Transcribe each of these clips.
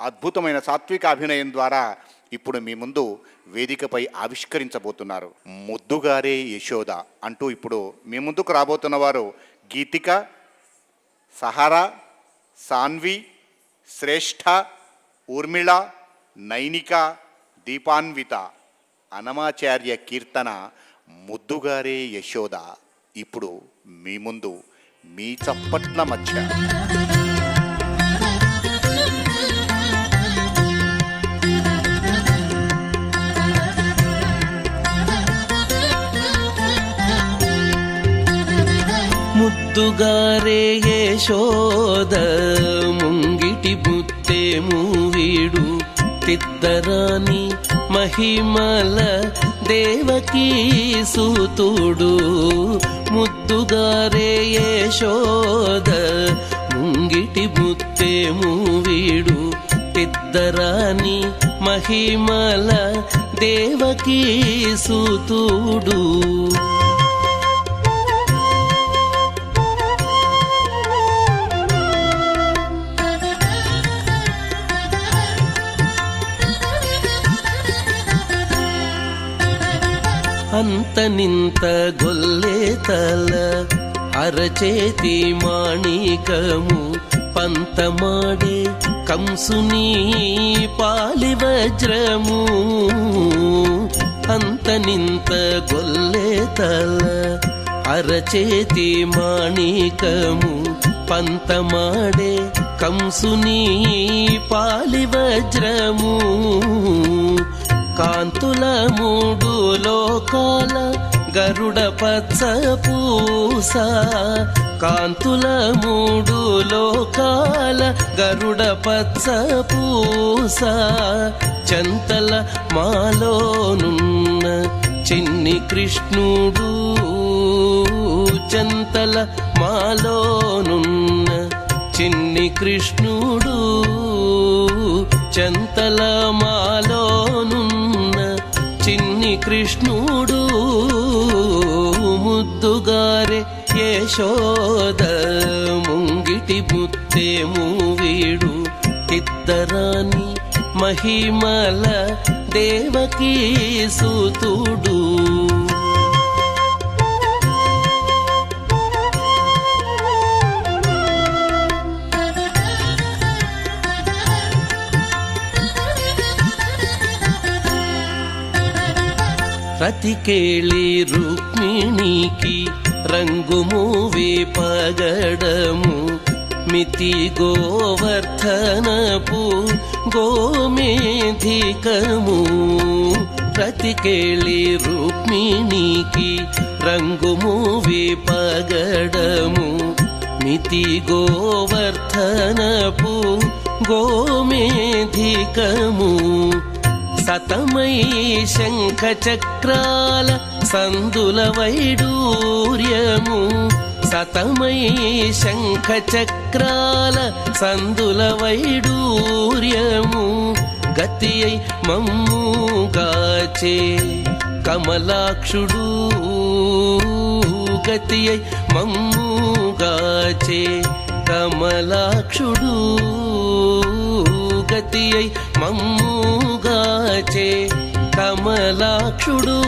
అద్భుతమైన సాత్విక అభినయం ద్వారా ఇప్పుడు మీ ముందు వేదికపై ఆవిష్కరించబోతున్నారు. ముద్దుగారే యశోద అంటూ ఇప్పుడు మీ ముందుకు రాబోతున్న వారు గీతిక, సహారా, సాన్వి, శ్రేష్ఠ, ఊర్మిళ, నైనిక, దీపాన్విత. అనమాచార్య కీర్తన ముద్దుగారే యశోద ఇప్పుడు మీ ముందు మీ చప్పట్ల మధ్య. ముద్దుగారే యశోద ముంగిటి బుత్తే మూవీడు తిద్దరాని మహిమల దేవకీ సూతుడు. ముద్దుగారే యశోద ముంగిటి బుత్తే మూవీడు తిద్దరాని మహిమల దేవకీ సూతుడు. అంత నింత గొల్లే తల అరచేతి మాణికము పంతమాడే కంసుని పాలి వజ్రము. అంత నింత గొల్లే తల అరచేతి మాణికము పంతమాడే కంసుని పాలి వజ్రము. కాంతుల మూడు లోకాల గరుడ పచ్చ పూస. కాంతుల మూడు లోకాల గరుడ పచ్చ పూస. చంతల మాలోనున్న చిన్ని కృష్ణుడు. చంతల మాలోనున్న చిన్ని కృష్ణుడు. చంతల మాలోనున్న చిన్ని కృష్ణుడు. ముద్దుగారే యశోద ముంగిటి బుత్తే మూవీడు తిద్దరాని మహిమల దేవకీ సూతుడు. రతికేళి రుక్మిణికి రంగు మూవే పగడము. మితి గోవర్ధనపు గోమేధికము. రతికేళి రుక్మిణికి రంగు మూవే పగడము. మితి గోవర్ధనపు గోమేధికము. సతమై శంఖ చక్రాల సందుల వైడూర్యము. సతమై శంఖ చక్రాల సందుల వైడూర్యము. గతి అయి మమ్ముగాచే కమలాక్షుడు. గతి అయి మమ్ముగాచే కమలాక్షుడు. గతి అయి మమ్ముగాచే కమలాక్షుడు.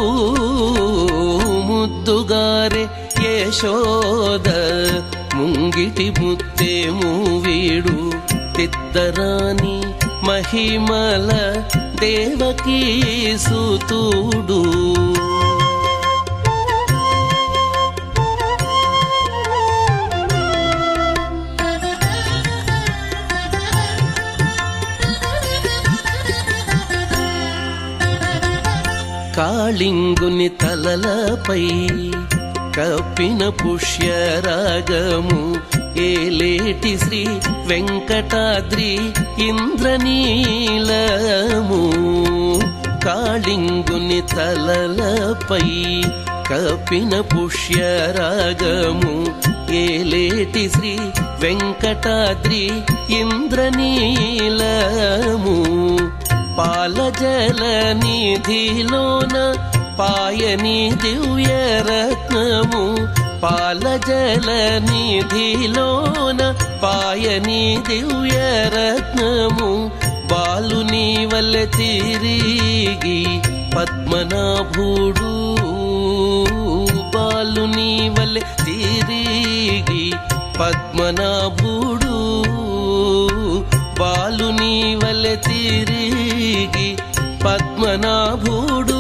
ముద్దుగారే యశోద ముంగిటి బుత్తే మూవీడు తిద్దరాని మహిమల దేవకీ సూతుడు. కాళింగుని తలలపై కప్పిన పుష్యరాగము. ఏలేటి శ్రీ వెంకటాద్రి ఇంద్రనీలము. కాళింగుని తలలపై కప్పిన పుష్యరాగము. ఏలేటి శ్రీ వెంకటాద్రి ఇంద్రనీలము. పాలజల నిధిలోన పాయని దివ్యరత్నము. పాలజల నిధిలోన పాయని దివ్యరత్నము. బాలుని వలె తిరిగి పద్మనాభుడు బాలుని వలె తిరిగి పద్మనాభుడు బాలుని వలె తిరిగి పద్మనాభుడు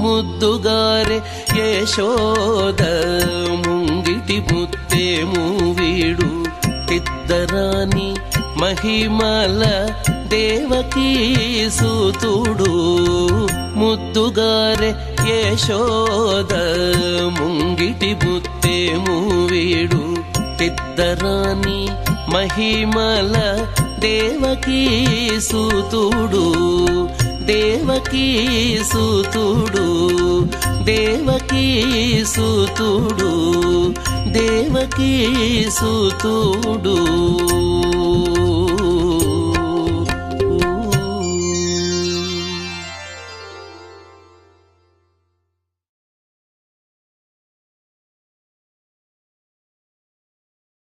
ముద్దుగారే యశోద ముంగిటి ముత్తేము వీడు ఇద్దరాని మహిమల దేవకీ సూతుడు ముద్దుగారే యశోద ముంగిటి ముత్తేము వీడు ఇద్దరాని మహిమల దేవకీ సూతుడు దేవకీ సూతుడు దేవకీ సూతుడు దేవకీ సూతుడు